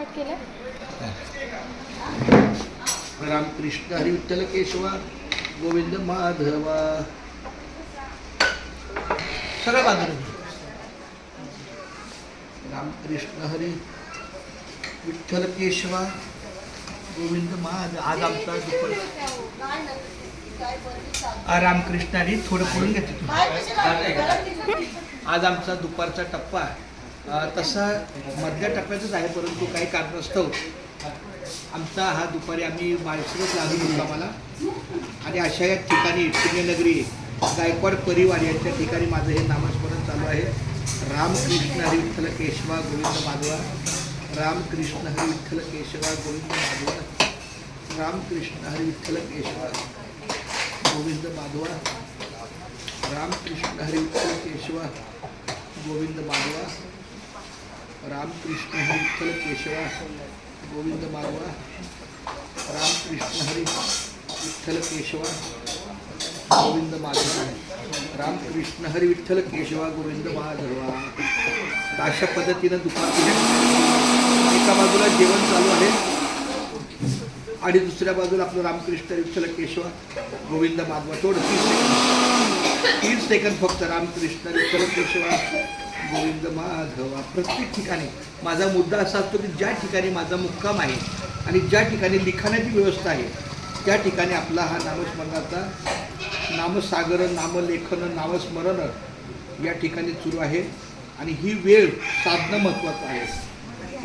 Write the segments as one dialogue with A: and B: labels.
A: Shoot केलं.
B: रामकृष्ण हरी विठ्ठल केशवा गोविंद माधवा. सगळं बाजूला. रामकृष्ण हरी विठ्ठल केशवा गोविंद माधव. आज आमचा दुपार रामकृष्ण हरी थोडं पुढून घेते. आज आमचा दुपारचा टप्पा तसा मधल्या टप्प्यातच आहे, परंतु काही कारणास्तव आमचा हा दुपारी आम्ही माळशिरस लागून होतो आम्हाला. आणि अशा या ठिकाणी पुण्यनगरी गायकवाड परिवार यांच्या ठिकाणी माझं हे नामस्मरण चालू आहे. रामकृष्ण हरी विठ्ठल केशवा गोविंद माधवा. रामकृष्ण हरी विठ्ठल केशवा गोविंद माधवा. रामकृष्ण हरी विठ्ठल केशवा गोविंद माधवा. रामकृष्ण हरी विठ्ठल केशवा गोविंद माधवा. रामकृष्ण हरी विठ्ठल केशवा गोविंद माधवा. रामकृष्ण हरी विठ्ठल केशवा गोविंद माधवा. रामकृष्ण हरी विठ्ठल केशवा गोविंद माधवा. अशा पद्धतीनं दुपारी एका बाजूला जेवण चालू आहे आणि दुसऱ्या बाजूला आपलं रामकृष्ण विठ्ठल केशवा गोविंद माधवा. थोडं 30 सेकंद फक्त. रामकृष्ण विठ्ठल केशवा गोविंद माधवा. प्रत्येक ठिकाणी माझा मुद्दा असा असतो की ज्या ठिकाणी माझा मुक्काम आहे आणि ज्या ठिकाणी लिखाणाची व्यवस्था आहे त्या ठिकाणी आपला हा नामस्मरणाचा नामसागर नामलेखन नामस्मरण या ठिकाणी सुरू आहे. आणि ही वेळ साधणं महत्त्वाचं आहे.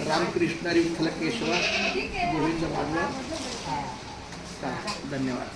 B: रामकृष्ण विठ्ठल केशवा गोविंद माधवा. धन्यवाद.